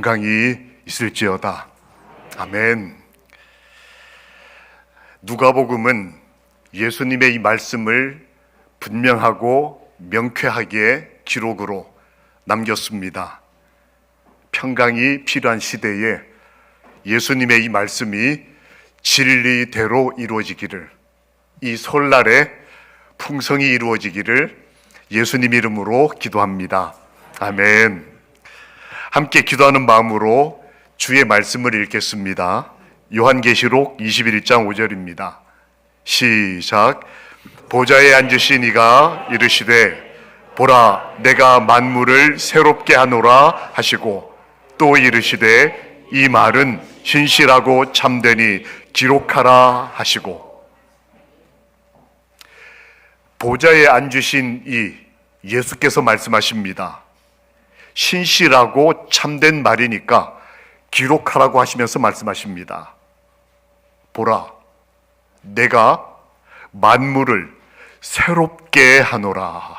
건강이 있을지어다. 아멘. 누가복음은 예수님의 이 말씀을 분명하고 명쾌하게 기록으로 남겼습니다. 평강이 필요한 시대에 예수님의 이 말씀이 진리대로 이루어지기를, 이 설날에 풍성이 이루어지기를 예수님 이름으로 기도합니다. 아멘. 함께 기도하는 마음으로 주의 말씀을 읽겠습니다. 요한계시록 21장 5절입니다. 시작. 보좌에 앉으신 이가 이르시되 보라 내가 만물을 새롭게 하노라 하시고, 또 이르시되 이 말은 신실하고 참되니 기록하라 하시고. 보좌에 앉으신 이 예수께서 말씀하십니다. 신실하고 참된 말이니까 기록하라고 하시면서 말씀하십니다. 보라, 내가 만물을 새롭게 하노라.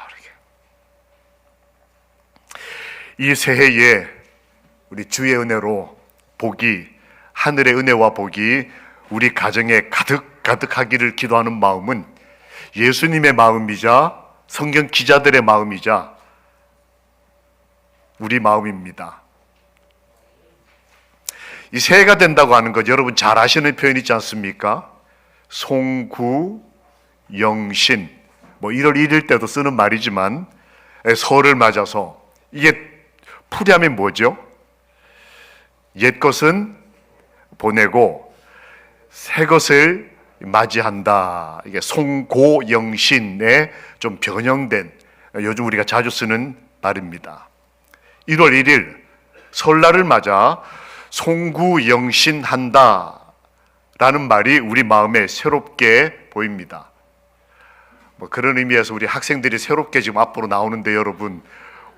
이 새해에 우리 주의 은혜로 복이, 하늘의 은혜와 복이 우리 가정에 가득하기를 기도하는 마음은 예수님의 마음이자 성경 기자들의 마음이자 우리 마음입니다. 이 새해가 된다고 하는 것 여러분 잘 아시는 표현 있지 않습니까? 송구, 영신, 1월 1일 때도 쓰는 말이지만 설을 맞아서 이게 풀이하면 뭐죠? 옛 것은 보내고 새 것을 맞이한다. 이게 송고영신에 좀 변형된 요즘 우리가 자주 쓰는 말입니다. 1월 1일 설날을 맞아 송구영신한다 라는 말이 우리 마음에 새롭게 보입니다. 그런 의미에서 우리 학생들이 새롭게 지금 앞으로 나오는데 여러분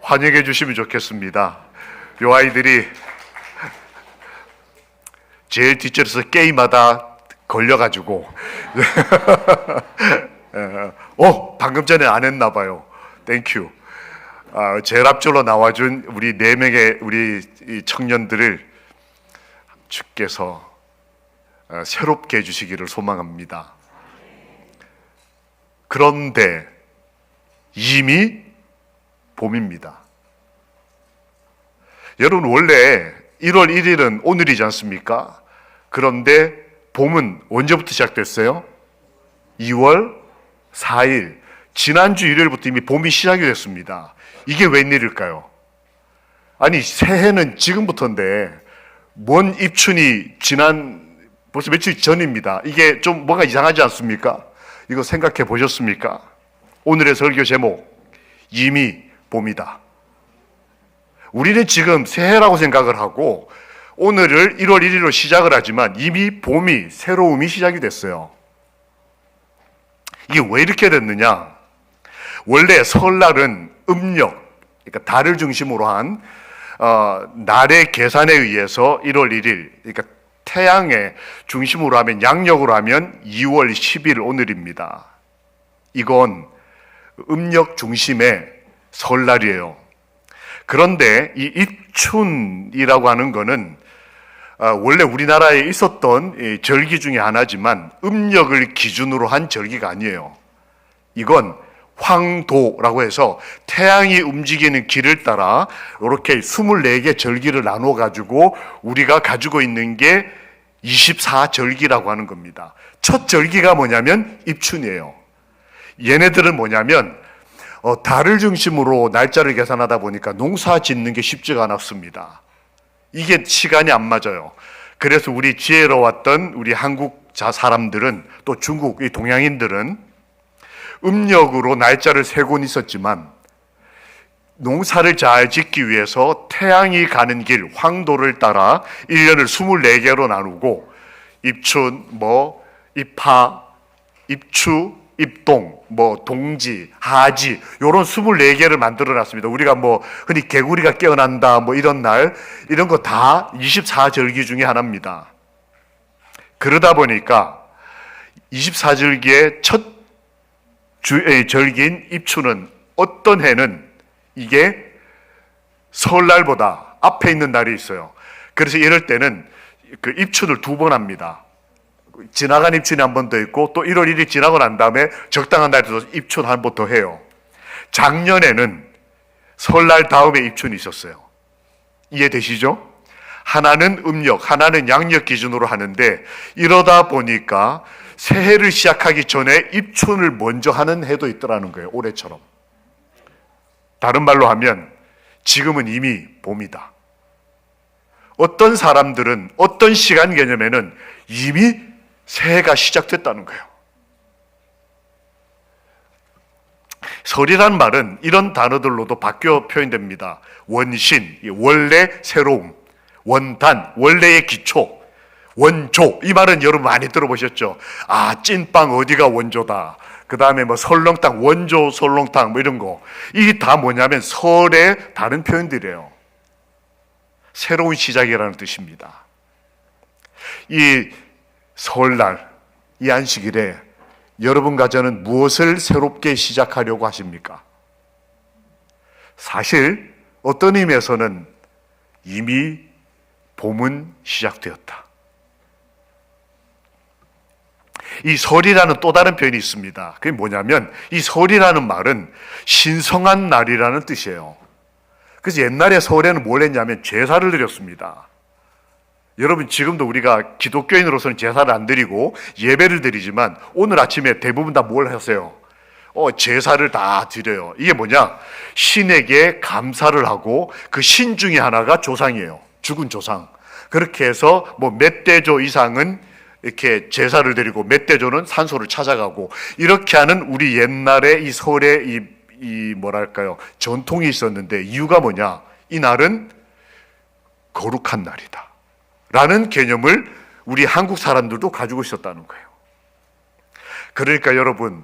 환영해 주시면 좋겠습니다. 요 아이들이 제일 뒷줄에서 게임하다 걸려가지고 방금 전에 안 했나 봐요. 땡큐. 제일 앞줄로 나와준 우리 4명의 우리 청년들을 주께서 새롭게 해주시기를 소망합니다. 그런데 이미 봄입니다. 여러분 원래 1월 1일은 오늘이지 않습니까? 그런데 봄은 언제부터 시작됐어요? 2월 4일. 지난주 일요일부터 이미 봄이 시작이 됐습니다. 이게 웬일일까요? 아니 새해는 지금부터인데 뭔 입춘이 벌써 며칠 전입니다. 이게 좀 뭔가 이상하지 않습니까? 이거 생각해 보셨습니까? 오늘의 설교 제목, 이미 봄이다. 우리는 지금 새해라고 생각을 하고 오늘을 1월 1일로 시작을 하지만 이미 봄이, 새로움이 시작이 됐어요. 이게 왜 이렇게 됐느냐? 원래 설날은 음력, 그러니까 달을 중심으로 한 날의 계산에 의해서 1월 1일, 그러니까 태양의 중심으로 하면, 양력으로 하면 2월 10일 오늘입니다. 이건 음력 중심의 설날이에요. 그런데 이 입춘이라고 하는 거는 원래 우리나라에 있었던 절기 중에 하나지만 음력을 기준으로 한 절기가 아니에요. 이건 황도라고 해서 태양이 움직이는 길을 따라 이렇게 24개 절기를 나눠 가지고 우리가 가지고 있는 게 24절기라고 하는 겁니다. 첫 절기가 뭐냐면 입춘이에요. 얘네들은 뭐냐면 달을 중심으로 날짜를 계산하다 보니까 농사 짓는 게 쉽지가 않았습니다. 이게 시간이 안 맞아요. 그래서 우리 지혜로웠던 우리 한국 사람들은, 또 중국, 이 동양인들은 음력으로 날짜를 세곤 있었지만 농사를 잘 짓기 위해서 태양이 가는 길, 황도를 따라 1년을 24개로 나누고 입춘, 입하, 입추, 입동, 동지, 하지, 요런 24개를 만들어 놨습니다. 우리가 흔히 개구리가 깨어난다, 이런 날, 이런 거 다 24절기 중에 하나입니다. 그러다 보니까 24절기의 첫 절기인 입추는 어떤 해는 이게 설날보다 앞에 있는 날이 있어요. 그래서 이럴 때는 그 입춘을 2번 합니다. 지나간 입춘이 한 번 더 있고 또 1월 1일 지나고 난 다음에 적당한 날에도 입춘 한 번 더 해요. 작년에는 설날 다음에 입춘이 있었어요. 이해되시죠? 하나는 음력, 하나는 양력 기준으로 하는데 이러다 보니까 새해를 시작하기 전에 입춘을 먼저 하는 해도 있더라는 거예요. 올해처럼. 다른 말로 하면 지금은 이미 봄이다. 어떤 사람들은 어떤 시간 개념에는 이미 새해가 시작됐다는 거예요. 설이란 말은 이런 단어들로도 바뀌어 표현됩니다. 원신, 원래 새로움, 원단, 원래의 기초, 원조. 이 말은 여러분 많이 들어보셨죠? 아, 찐빵 어디가 원조다. 그 다음에 뭐 설렁탕, 원조 설렁탕 뭐 이런 거. 이게 다 뭐냐면 설의 다른 표현들이에요. 새로운 시작이라는 뜻입니다. 이 설날, 이 안식일에 여러분과 저는 무엇을 새롭게 시작하려고 하십니까? 사실 어떤 의미에서는 이미 봄은 시작되었다. 이 설이라는 또 다른 표현이 있습니다. 그게 뭐냐면 이 설이라는 말은 신성한 날이라는 뜻이에요. 그래서 옛날에 설에는 뭘 했냐면 제사를 드렸습니다. 여러분 지금도 우리가 기독교인으로서는 제사를 안 드리고 예배를 드리지만 오늘 아침에 대부분 다 뭘 하세요? 제사를 다 드려요. 이게 뭐냐? 신에게 감사를 하고 그 신 중에 하나가 조상이에요. 죽은 조상. 그렇게 해서 뭐 몇 대조 이상은 이렇게 제사를 드리고 몇 대조는 산소를 찾아가고 이렇게 하는 우리 옛날에 이 설에 이 뭐랄까요? 전통이 있었는데 이유가 뭐냐? 이 날은 거룩한 날이다. 라는 개념을 우리 한국 사람들도 가지고 있었다는 거예요. 그러니까 여러분,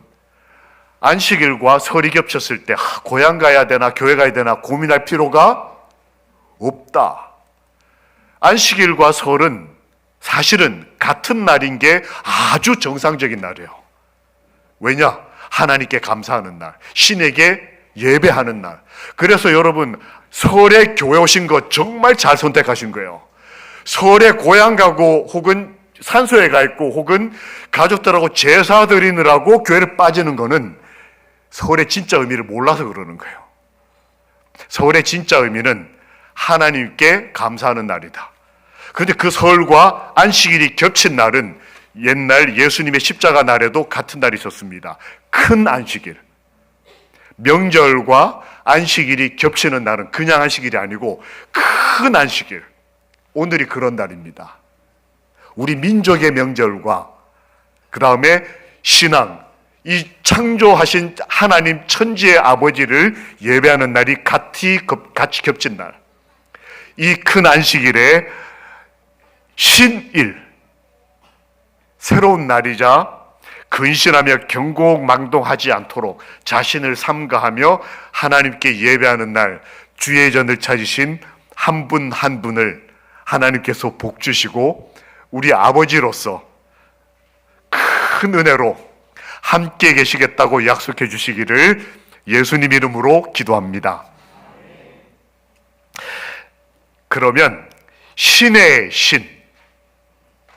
안식일과 설이 겹쳤을 때 고향 가야 되나 교회 가야 되나 고민할 필요가 없다. 안식일과 설은 사실은 같은 날인 게 아주 정상적인 날이에요. 왜냐? 하나님께 감사하는 날, 신에게 예배하는 날. 그래서 여러분 설에 교회 오신 거 정말 잘 선택하신 거예요. 설에 고향 가고 혹은 산소에 가 있고 혹은 가족들하고 제사 드리느라고 교회를 빠지는 거는 설의 진짜 의미를 몰라서 그러는 거예요. 설의 진짜 의미는 하나님께 감사하는 날이다. 그런데 그 설과 안식일이 겹친 날은 옛날 예수님의 십자가 날에도 같은 날이 있었습니다. 큰 안식일. 명절과 안식일이 겹치는 날은 그냥 안식일이 아니고 큰 안식일. 오늘이 그런 날입니다. 우리 민족의 명절과 그 다음에 신앙, 이 창조하신 하나님 천지의 아버지를 예배하는 날이 같이 겹친 날. 이 큰 안식일에 신일, 새로운 날이자 근신하며 경고망동하지 않도록 자신을 삼가하며 하나님께 예배하는 날, 주의 전을 찾으신 한 분 한 분을 하나님께서 복 주시고 우리 아버지로서 큰 은혜로 함께 계시겠다고 약속해 주시기를 예수님 이름으로 기도합니다. 그러면 신의 신,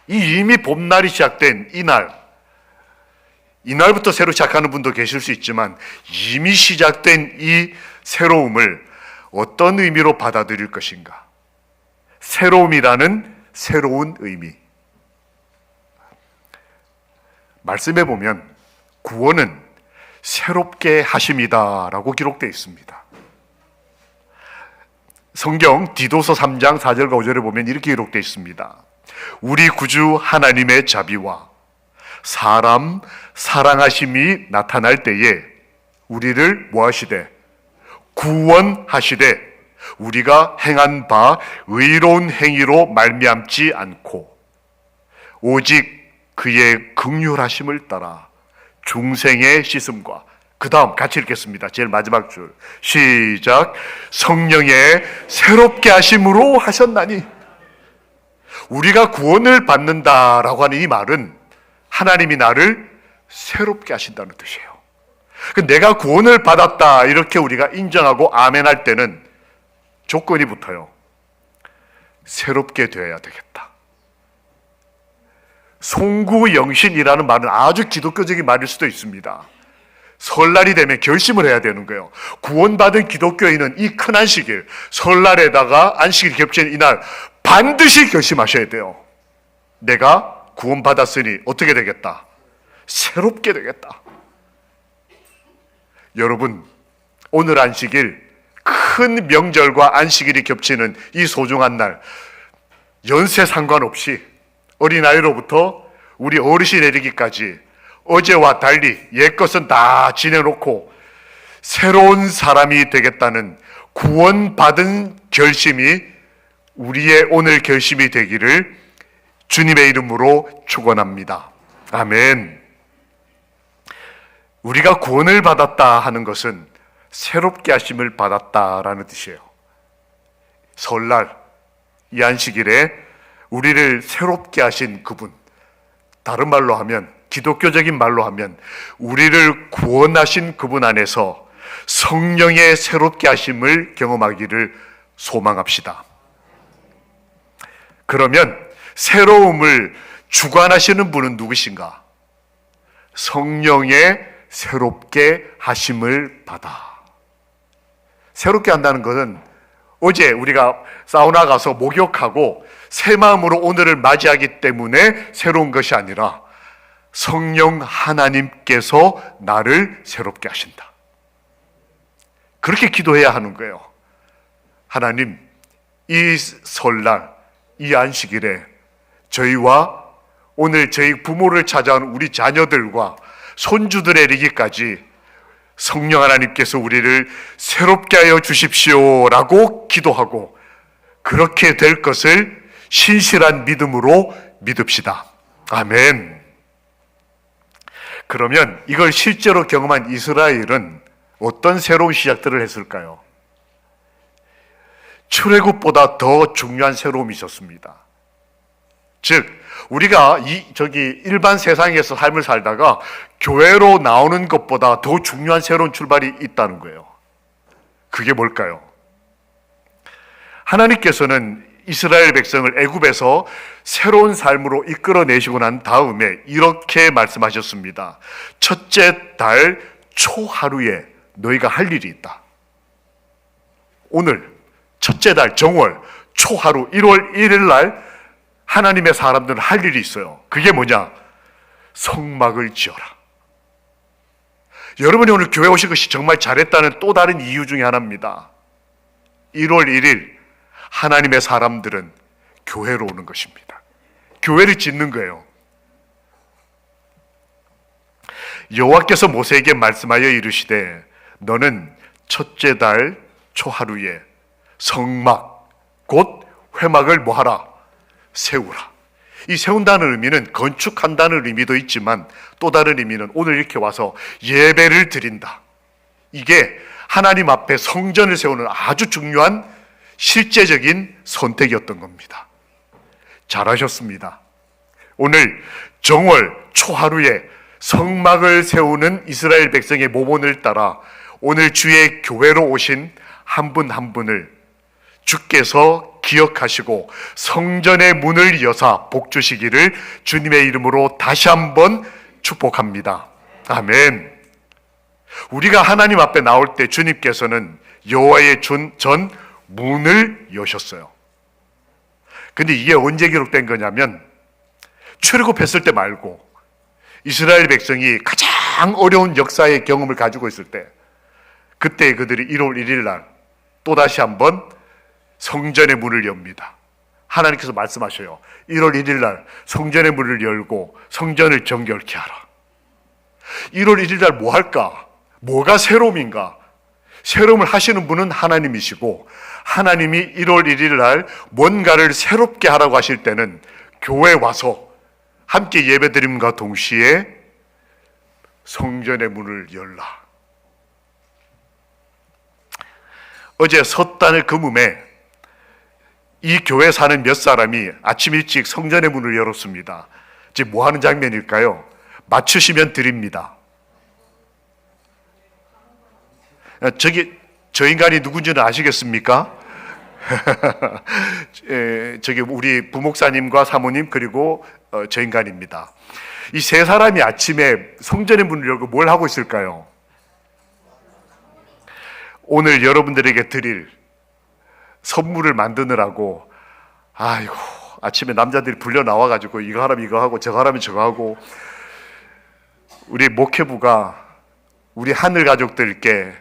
이미 봄날이 시작된 이날부터 새로 시작하는 분도 계실 수 있지만 이미 시작된 이 새로움을 어떤 의미로 받아들일 것인가? 새로움이라는 새로운 의미. 말씀해 보면 구원은 새롭게 하심이다라고 기록되어 있습니다. 성경 디도서 3장 4절과 5절에 보면 이렇게 기록되어 있습니다. 우리 구주 하나님의 자비와 사람 사랑하심이 나타날 때에 우리를 뭐하시되 구원하시되 우리가 행한 바 의로운 행위로 말미암지 않고 오직 그의 긍휼하심을 따라 중생의 씻음과 그 다음 같이 읽겠습니다. 제일 마지막 줄 시작. 성령의 새롭게 하심으로 하셨나니. 우리가 구원을 받는다라고 하는 이 말은 하나님이 나를 새롭게 하신다는 뜻이에요. 내가 구원을 받았다 이렇게 우리가 인정하고 아멘할 때는 조건이 붙어요. 새롭게 되어야 되겠다. 송구영신이라는 말은 아주 기독교적인 말일 수도 있습니다. 설날이 되면 결심을 해야 되는 거예요. 구원받은 기독교인은 이 큰 안식일, 설날에다가 안식일 겹치는 이날 반드시 결심하셔야 돼요. 내가 구원받았으니 어떻게 되겠다? 새롭게 되겠다. 여러분, 오늘 안식일, 큰 명절과 안식일이 겹치는 이 소중한 날, 연세 상관없이 어린아이로부터 우리 어르신 이르기까지 어제와 달리 옛것은 다 지내놓고 새로운 사람이 되겠다는 구원받은 결심이 우리의 오늘 결심이 되기를 주님의 이름으로 축원합니다. 아멘. 우리가 구원을 받았다 하는 것은 새롭게 하심을 받았다라는 뜻이에요. 설날 이 안식일에 우리를 새롭게 하신 그분, 다른 말로 하면, 기독교적인 말로 하면 우리를 구원하신 그분 안에서 성령의 새롭게 하심을 경험하기를 소망합시다. 그러면 새로움을 주관하시는 분은 누구신가? 성령의 새롭게 하심을 받아. 새롭게 한다는 것은 어제 우리가 사우나 가서 목욕하고 새 마음으로 오늘을 맞이하기 때문에 새로운 것이 아니라 성령 하나님께서 나를 새롭게 하신다. 그렇게 기도해야 하는 거예요. 하나님, 이 설날, 이 안식일에 저희와 오늘 저희 부모를 찾아온 우리 자녀들과 손주들에 이르기까지 성령 하나님께서 우리를 새롭게 하여 주십시오라고 기도하고 그렇게 될 것을 신실한 믿음으로 믿읍시다. 아멘. 그러면 이걸 실제로 경험한 이스라엘은 어떤 새로운 시작들을 했을까요? 출애굽보다 더 중요한 새로움이 있었습니다. 즉, 우리가 일반 세상에서 삶을 살다가 교회로 나오는 것보다 더 중요한 새로운 출발이 있다는 거예요. 그게 뭘까요? 하나님께서는 이스라엘 백성을 애굽에서 새로운 삶으로 이끌어내시고 난 다음에 이렇게 말씀하셨습니다. 첫째 달 초하루에 너희가 할 일이 있다. 오늘 첫째 달 정월 초하루 1월 1일 날 하나님의 사람들은 할 일이 있어요. 그게 뭐냐? 성막을 지어라. 여러분이 오늘 교회 오신 것이 정말 잘했다는 또 다른 이유 중에 하나입니다. 1월 1일 하나님의 사람들은 교회로 오는 것입니다. 교회를 짓는 거예요. 여호와께서 모세에게 말씀하여 이르시되 너는 첫째 달 초하루에 성막 곧 회막을 뭐하라? 세우라. 이 세운다는 의미는 건축한다는 의미도 있지만 또 다른 의미는 오늘 이렇게 와서 예배를 드린다. 이게 하나님 앞에 성전을 세우는 아주 중요한 실제적인 선택이었던 겁니다. 잘하셨습니다. 오늘 정월 초하루에 성막을 세우는 이스라엘 백성의 모본을 따라 오늘 주의 교회로 오신 한 분 한 분을 주께서 기억하시고 성전의 문을 여사 복 주시기를 주님의 이름으로 다시 한번 축복합니다. 아멘. 우리가 하나님 앞에 나올 때 주님께서는 여호와의 전 문을 여셨어요. 근데 이게 언제 기록된 거냐면 출애굽했을 때 말고 이스라엘 백성이 가장 어려운 역사의 경험을 가지고 있을 때, 그때 그들이 1월 1일 날 또다시 한번 성전의 문을 엽니다. 하나님께서 말씀하셔요. 1월 1일 날 성전의 문을 열고 성전을 정결케 하라. 1월 1일 날 뭐 할까? 뭐가 새로움인가? 새로움을 하시는 분은 하나님이시고, 하나님이 1월 1일 날 뭔가를 새롭게 하라고 하실 때는 교회에 와서 함께 예배드림과 동시에 성전의 문을 열라. 어제 섣단을 금음에 이 교회 사는 몇 사람이 아침 일찍 성전의 문을 열었습니다. 지금 뭐 하는 장면일까요? 맞추시면 드립니다. 저 인간이 누군지는 아시겠습니까? 저기 우리 부목사님과 사모님 그리고 저 인간입니다. 이 세 사람이 아침에 성전의 문을 열고 뭘 하고 있을까요? 오늘 여러분들에게 드릴 선물을 만드느라고, 아이고, 아침에 남자들이 불려 나와가지고 이거 하라면 이거 하고 저거 하라면 저거 하고, 우리 목회부가 우리 하늘 가족들께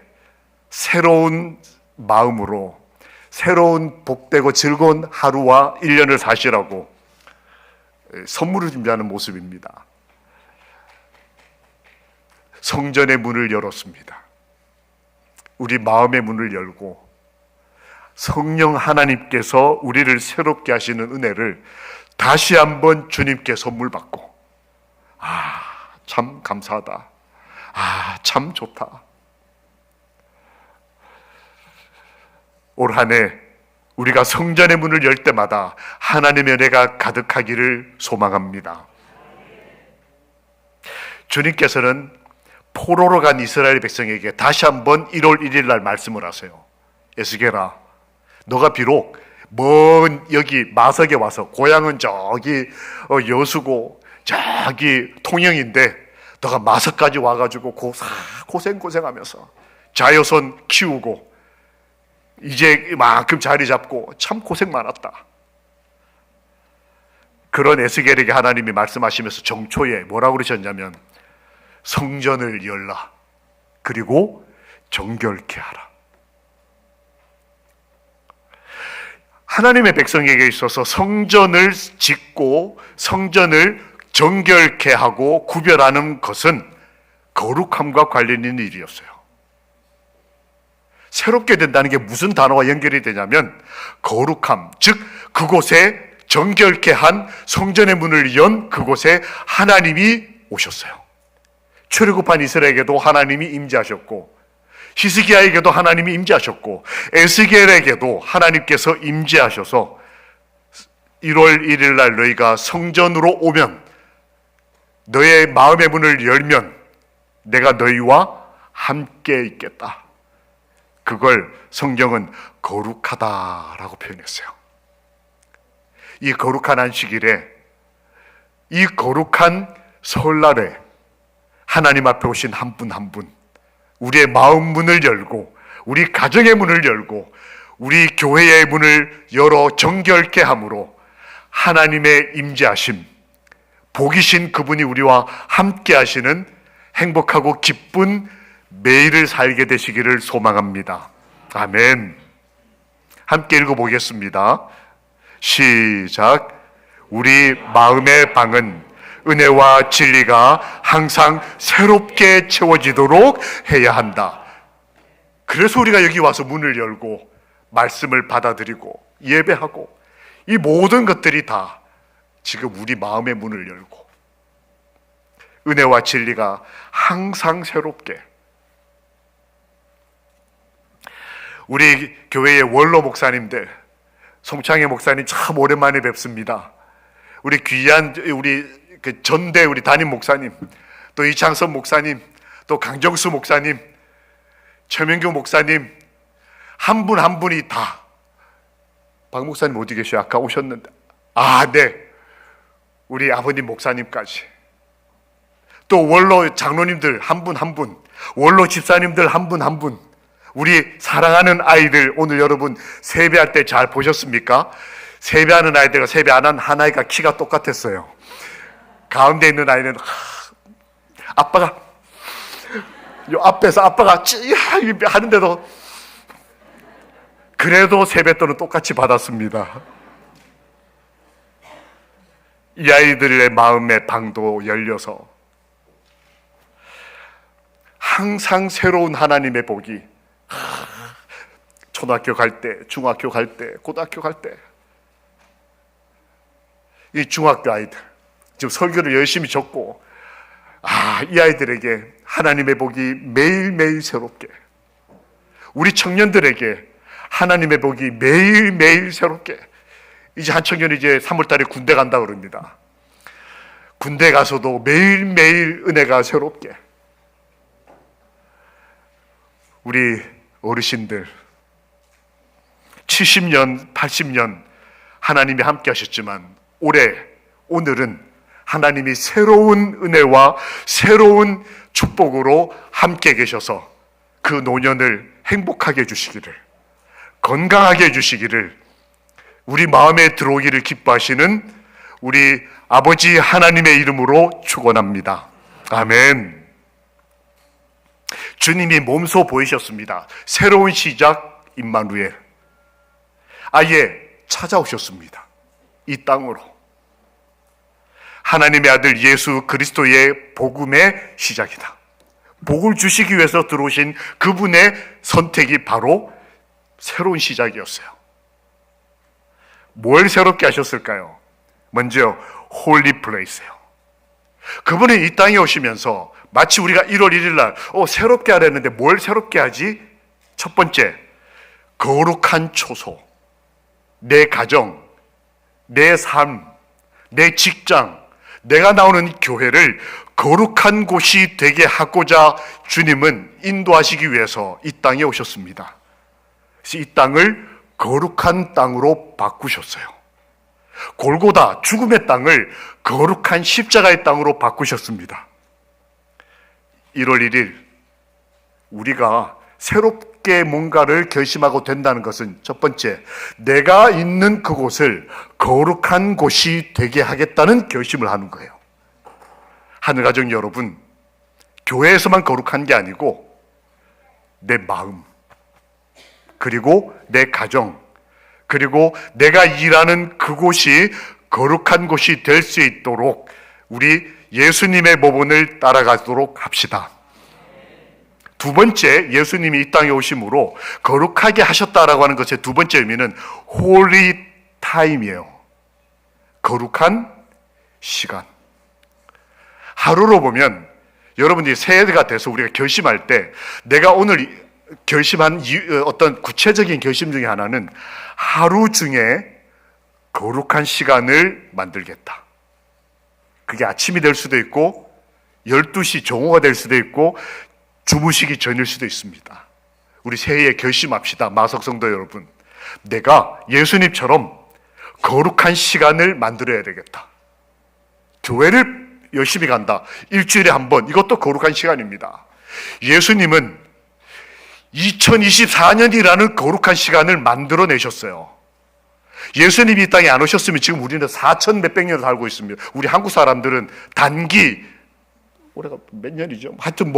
새로운 마음으로 새로운 복되고 즐거운 하루와 1년을 사시라고 선물을 준비하는 모습입니다. 성전의 문을 열었습니다. 우리 마음의 문을 열고 성령 하나님께서 우리를 새롭게 하시는 은혜를 다시 한번 주님께 선물 받고, 참 감사하다. 참 좋다. 올 한 해 우리가 성전의 문을 열 때마다 하나님의 은혜가 가득하기를 소망합니다. 주님께서는 포로로 간 이스라엘 백성에게 다시 한번 1월 1일 날 말씀을 하세요. 에스겔아, 너가 비록 먼 여기 마석에 와서, 고향은 저기 여수고 저기 통영인데 너가 마석까지 와가지고 고생하면서 자여선 키우고 이제 이만큼 자리 잡고 참 고생 많았다. 그런 에스겔에게 하나님이 말씀하시면서 정초에 뭐라고 그러셨냐면, 성전을 열라, 그리고 정결케 하라. 하나님의 백성에게 있어서 성전을 짓고 성전을 정결케 하고 구별하는 것은 거룩함과 관련 있는 일이었어요. 새롭게 된다는 게 무슨 단어와 연결이 되냐면, 거룩함, 즉 그곳에 정결케 한 성전의 문을 연 그곳에 하나님이 오셨어요. 출애굽한 이스라엘에게도 하나님이 임재하셨고, 히스기야에게도 하나님이 임재하셨고, 에스겔에게도 하나님께서 임재하셔서 1월 1일 날 너희가 성전으로 오면, 너의 마음의 문을 열면 내가 너희와 함께 있겠다. 그걸 성경은 거룩하다라고 표현했어요. 이 거룩한 안식일에, 이 거룩한 설날에 하나님 앞에 오신 한 분 한 분, 우리의 마음 문을 열고 우리 가정의 문을 열고 우리 교회의 문을 열어 정결케 함으로 하나님의 임재하심, 복이신 그분이 우리와 함께 하시는 행복하고 기쁜 매일을 살게 되시기를 소망합니다. 아멘. 함께 읽어보겠습니다. 시작. 우리 마음의 방은 은혜와 진리가 항상 새롭게 채워지도록 해야 한다. 그래서 우리가 여기 와서 문을 열고 말씀을 받아들이고 예배하고, 이 모든 것들이 다 지금 우리 마음의 문을 열고 은혜와 진리가 항상 새롭게. 우리 교회의 원로 목사님들, 송창희 목사님 참 오랜만에 뵙습니다. 우리 귀한 우리 전대 우리 담임 목사님, 또 이창선 목사님, 또 강정수 목사님, 최명규 목사님, 한 분 한 분이 다. 박 목사님 어디 계셔요? 아까 오셨는데. 네. 우리 아버님 목사님까지, 또 원로 장로님들 한 분 한 분, 원로 집사님들 한 분 한 분, 우리 사랑하는 아이들, 오늘 여러분 세배할 때 잘 보셨습니까? 세배하는 아이들과 세배 안 한 한 아이가 키가 똑같았어요. 가운데 있는 아이는 아빠가 요 앞에서 아빠가 하는데도 그래도 세뱃돈은 똑같이 받았습니다. 이 아이들의 마음의 방도 열려서 항상 새로운 하나님의 복이, 초등학교 갈 때, 중학교 갈 때, 고등학교 갈 때, 이 중학교 아이들 지금 설교를 열심히 적고, 이 아이들에게 하나님의 복이 매일매일 새롭게, 우리 청년들에게 하나님의 복이 매일매일 새롭게. 이제 한 청년이 이제 3월달에 군대 간다 그럽니다. 군대 가서도 매일매일 은혜가 새롭게. 우리 어르신들, 70년, 80년 하나님이 함께 하셨지만 오늘은 하나님이 새로운 은혜와 새로운 축복으로 함께 계셔서 그 노년을 행복하게 해주시기를, 건강하게 해주시기를, 우리 마음에 들어오기를 기뻐하시는 우리 아버지 하나님의 이름으로 축원합니다. 아멘. 주님이 몸소 보이셨습니다. 새로운 시작 임마누엘. 아예 찾아오셨습니다. 이 땅으로. 하나님의 아들 예수 그리스도의 복음의 시작이다. 복을 주시기 위해서 들어오신 그분의 선택이 바로 새로운 시작이었어요. 뭘 새롭게 하셨을까요? 먼저 홀리 플레이스예요. 그분이 이 땅에 오시면서 마치 우리가 1월 1일 날 새롭게 하려는데 뭘 새롭게 하지? 첫 번째, 거룩한 초소. 내 가정, 내 삶, 내 직장, 내가 나오는 교회를 거룩한 곳이 되게 하고자 주님은 인도하시기 위해서 이 땅에 오셨습니다. 그래서 이 땅을 거룩한 땅으로 바꾸셨어요. 골고다 죽음의 땅을 거룩한 십자가의 땅으로 바꾸셨습니다. 1월 1일 우리가 새롭게 뭔가를 결심하고 된다는 것은 첫 번째, 내가 있는 그곳을 거룩한 곳이 되게 하겠다는 결심을 하는 거예요. 하늘가족 여러분, 교회에서만 거룩한 게 아니고 내 마음, 그리고 내 가정, 그리고 내가 일하는 그곳이 거룩한 곳이 될 수 있도록 우리 예수님의 모본을 따라가도록 합시다. 두 번째, 예수님이 이 땅에 오심으로 거룩하게 하셨다라고 하는 것의 두 번째 의미는 홀리 타임이에요. 거룩한 시간. 하루로 보면 여러분들이 새해가 돼서 우리가 결심할 때 내가 오늘 결심한 어떤 구체적인 결심 중에 하나는 하루 중에 거룩한 시간을 만들겠다. 그게 아침이 될 수도 있고 12시 정오가 될 수도 있고 주무시기 전일 수도 있습니다. 우리 새해에 결심합시다. 마석성도 여러분, 내가 예수님처럼 거룩한 시간을 만들어야 되겠다. 교회를 열심히 간다. 일주일에 한 번, 이것도 거룩한 시간입니다. 예수님은 2024년이라는 거룩한 시간을 만들어내셨어요. 예수님이 이 땅에 안 오셨으면 지금 우리는 4천 몇백 년을 살고 있습니다. 우리 한국 사람들은 단기, 올해가 몇 년이죠? 하여튼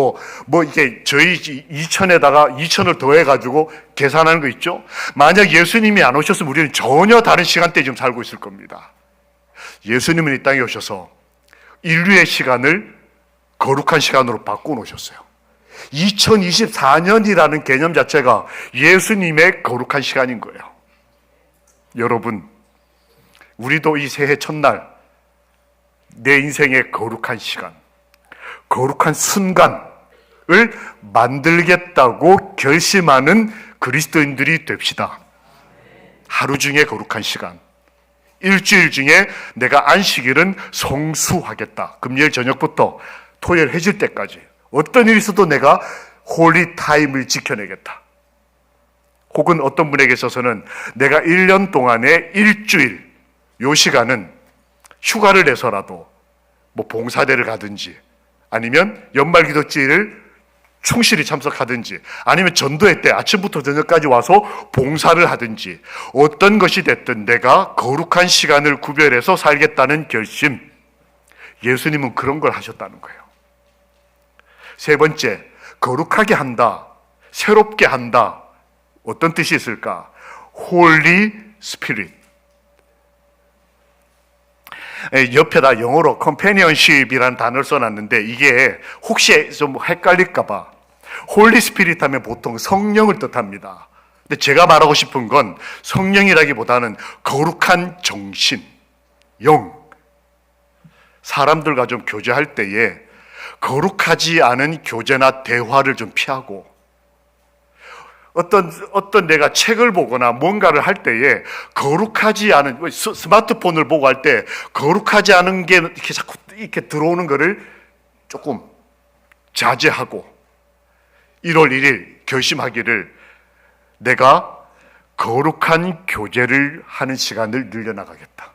이게 저희 2000에다가 2000을 더해가지고 계산하는 거 있죠? 만약 예수님이 안 오셨으면 우리는 전혀 다른 시간대에 지금 살고 있을 겁니다. 예수님은 이 땅에 오셔서 인류의 시간을 거룩한 시간으로 바꿔놓으셨어요. 2024년이라는 개념 자체가 예수님의 거룩한 시간인 거예요. 여러분, 우리도 이 새해 첫날 내 인생의 거룩한 시간, 거룩한 순간을 만들겠다고 결심하는 그리스도인들이 됩시다. 하루 중에 거룩한 시간, 일주일 중에 내가 안식일은 성수하겠다. 금요일 저녁부터 토요일 해질 때까지 어떤 일이 있어도 내가 홀리 타임을 지켜내겠다. 혹은 어떤 분에게 있어서는 내가 1년 동안의 일주일, 요 시간은 휴가를 내서라도 봉사대를 가든지 아니면 연말기도제를 충실히 참석하든지 아니면 전도회 때 아침부터 저녁까지 와서 봉사를 하든지 어떤 것이 됐든 내가 거룩한 시간을 구별해서 살겠다는 결심, 예수님은 그런 걸 하셨다는 거예요. 세 번째, 거룩하게 한다, 새롭게 한다. 어떤 뜻이 있을까? 홀리 스피릿. 옆에다 영어로 companionship이라는 단어를 써놨는데 이게 혹시 좀 헷갈릴까봐 홀리 스피릿 하면 보통 성령을 뜻합니다. 근데 제가 말하고 싶은 건 성령이라기보다는 거룩한 정신, 영. 사람들과 좀 교제할 때에 거룩하지 않은 교제나 대화를 좀 피하고 어떤 내가 책을 보거나 뭔가를 할 때에 거룩하지 않은, 스마트폰을 보고 할 때 거룩하지 않은 게 이렇게 자꾸 이렇게 들어오는 거를 조금 자제하고 1월 1일 결심하기를 내가 거룩한 교제를 하는 시간을 늘려나가겠다.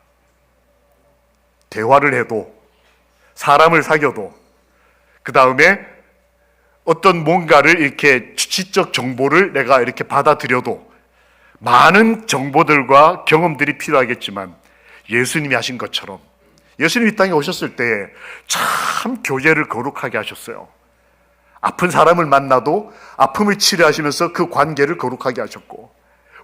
대화를 해도, 사람을 사귀어도, 그 다음에 어떤 뭔가를 이렇게 지적 정보를 내가 이렇게 받아들여도 많은 정보들과 경험들이 필요하겠지만 예수님이 하신 것처럼 예수님이 이 땅에 오셨을 때 참 교제를 거룩하게 하셨어요. 아픈 사람을 만나도 아픔을 치료하시면서 그 관계를 거룩하게 하셨고,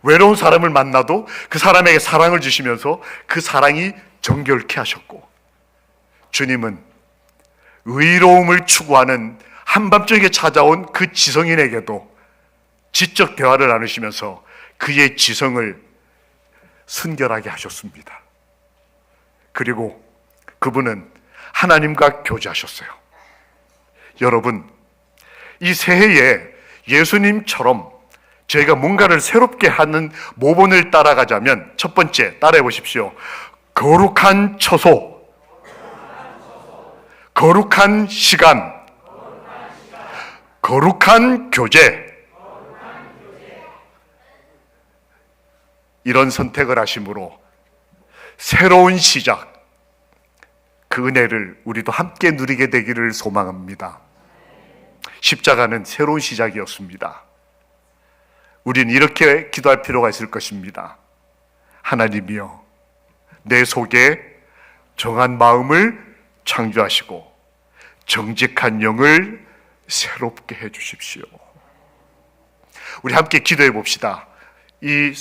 외로운 사람을 만나도 그 사람에게 사랑을 주시면서 그 사랑이 정결케 하셨고, 주님은 의로움을 추구하는 한밤중에 찾아온 그 지성인에게도 지적 대화를 나누시면서 그의 지성을 순결하게 하셨습니다. 그리고 그분은 하나님과 교제하셨어요. 여러분, 이 새해에 예수님처럼 저희가 뭔가를 새롭게 하는 모본을 따라가자면 첫 번째, 따라해 보십시오. 거룩한 처소, 거룩한 시간, 거룩한 교제. 이런 선택을 하심으로 새로운 시작, 그 은혜를 우리도 함께 누리게 되기를 소망합니다. 십자가는 새로운 시작이었습니다. 우린 이렇게 기도할 필요가 있을 것입니다. 하나님이여, 내 속에 정한 마음을 창조하시고 정직한 영을 새롭게 해주십시오. 우리 함께 기도해 봅시다. 이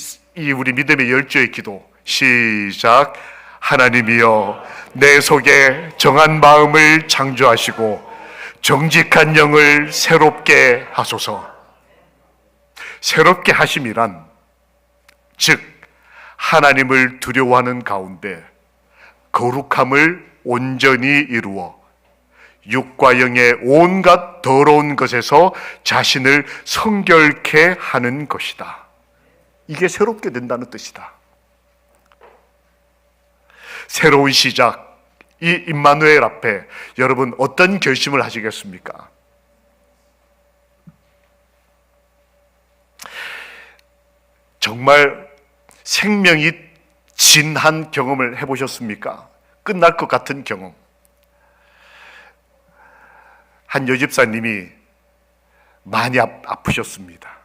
우리 믿음의 열조의 기도 시작. 하나님이여, 내 속에 정한 마음을 창조하시고 정직한 영을 새롭게 하소서. 새롭게 하심이란 즉 하나님을 두려워하는 가운데 거룩함을 온전히 이루어 육과 영의 온갖 더러운 것에서 자신을 성결케 하는 것이다. 이게 새롭게 된다는 뜻이다. 새로운 시작, 이 임마누엘 앞에 여러분 어떤 결심을 하시겠습니까? 정말 생명이 진한 경험을 해보셨습니까? 끝날 것 같은 경험. 한 여집사님이 많이 아프셨습니다.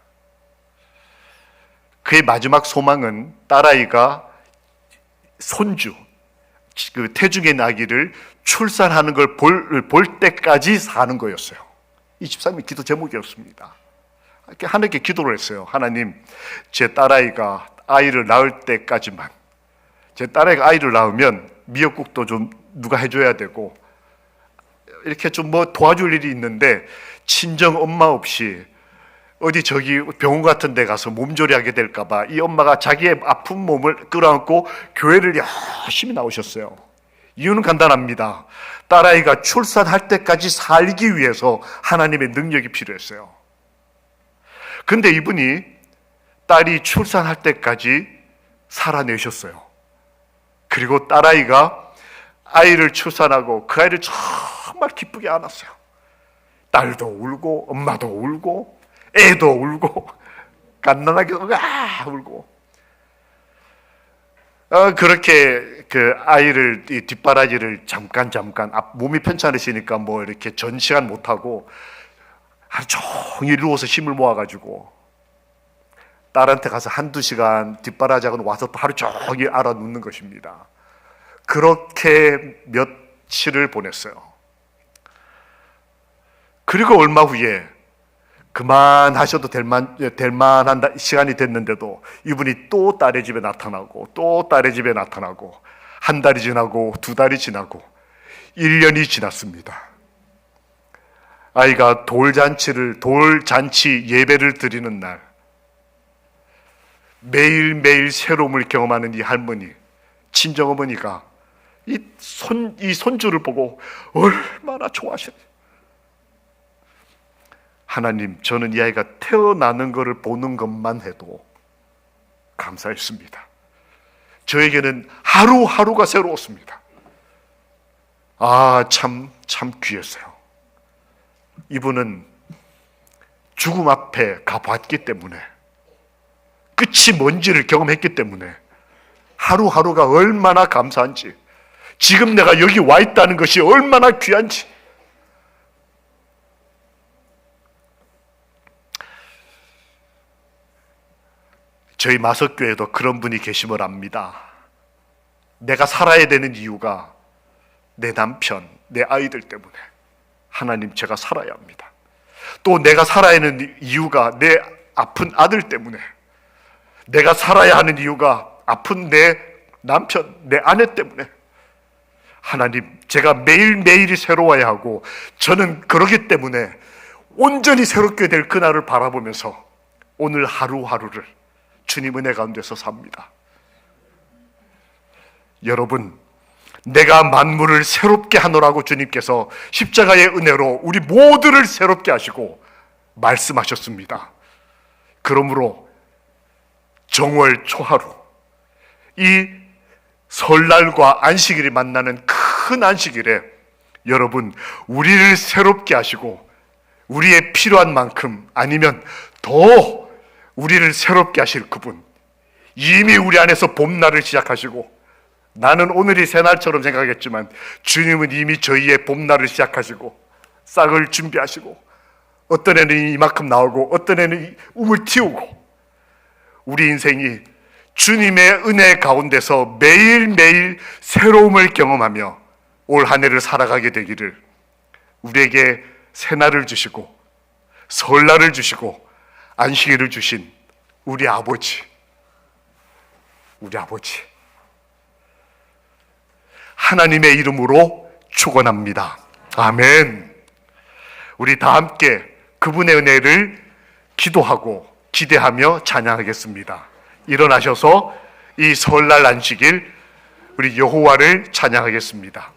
그의 마지막 소망은 딸아이가 손주, 그 태중의 아기를 출산하는 걸 볼 때까지 사는 거였어요. 이 집사님의 기도 제목이었습니다. 이렇게 하나님께 기도를 했어요. 하나님, 제 딸아이가 아이를 낳을 때까지만, 제 딸아이가 아이를 낳으면 미역국도 좀 누가 해줘야 되고 이렇게 좀 뭐 도와줄 일이 있는데 친정 엄마 없이 어디 저기 병원 같은 데 가서 몸조리하게 될까 봐 이 엄마가 자기의 아픈 몸을 끌어안고 교회를 열심히 나오셨어요. 이유는 간단합니다. 딸아이가 출산할 때까지 살기 위해서 하나님의 능력이 필요했어요. 근데 이분이 딸이 출산할 때까지 살아내셨어요. 그리고 딸아이가 아이를 출산하고 그 아이를 정말 기쁘게 안았어요. 딸도 울고 엄마도 울고 애도 울고 갓난아기도 울고 그렇게 그 아이를 이 뒷바라지를 잠깐 몸이 편찮으시니까 뭐 이렇게 전 시간 못하고 하루 종일 누워서 힘을 모아가지고 딸한테 가서 한두 시간 뒷바라지하고 와서 또 하루 종일 알아눕는 것입니다. 그렇게 며칠을 보냈어요. 그리고 얼마 후에 그만하셔도 될 만한 시간이 됐는데도 이분이 또 딸의 집에 나타나고 또 딸의 집에 나타나고 한 달이 지나고 두 달이 지나고 1년이 지났습니다. 아이가 돌잔치 예배를 드리는 날 매일매일 새로움을 경험하는 이 할머니, 친정어머니가 이 손주를 보고 얼마나 좋아하셨어요. 하나님, 저는 이 아이가 태어나는 것을 보는 것만 해도 감사했습니다. 저에게는 하루하루가 새로웠습니다. 참 귀했어요. 이분은 죽음 앞에 가봤기 때문에 끝이 뭔지를 경험했기 때문에 하루하루가 얼마나 감사한지, 지금 내가 여기 와 있다는 것이 얼마나 귀한지. 저희 마석교회도 그런 분이 계심을 압니다. 내가 살아야 되는 이유가 내 남편, 내 아이들 때문에. 하나님, 제가 살아야 합니다. 또 내가 살아야 하는 이유가 내 아픈 아들 때문에. 내가 살아야 하는 이유가 아픈 내 남편, 내 아내 때문에. 하나님, 제가 매일매일이 새로워야 하고 저는 그러기 때문에 온전히 새롭게 될 그날을 바라보면서 오늘 하루하루를 주님 은혜 가운데서 삽니다. 여러분, 내가 만물을 새롭게 하노라고 주님께서 십자가의 은혜로 우리 모두를 새롭게 하시고 말씀하셨습니다. 그러므로 정월 초하루, 이 설날과 안식일이 만나는 큰 안식일에 여러분, 우리를 새롭게 하시고 우리의 필요한 만큼, 아니면 더 우리를 새롭게 하실 그분, 이미 우리 안에서 봄날을 시작하시고, 나는 오늘이 새날처럼 생각했지만 주님은 이미 저희의 봄날을 시작하시고 싹을 준비하시고, 어떤 애는 이만큼 나오고 어떤 애는 움을 틔우고, 우리 인생이 주님의 은혜 가운데서 매일매일 새로움을 경험하며 올 한 해를 살아가게 되기를, 우리에게 새날을 주시고 설날을 주시고 안식일을 주신 우리 아버지, 하나님의 이름으로 축원합니다. 아멘. 우리 다 함께 그분의 은혜를 기도하고 기대하며 찬양하겠습니다. 일어나셔서 이 설날 안식일 우리 여호와를 찬양하겠습니다.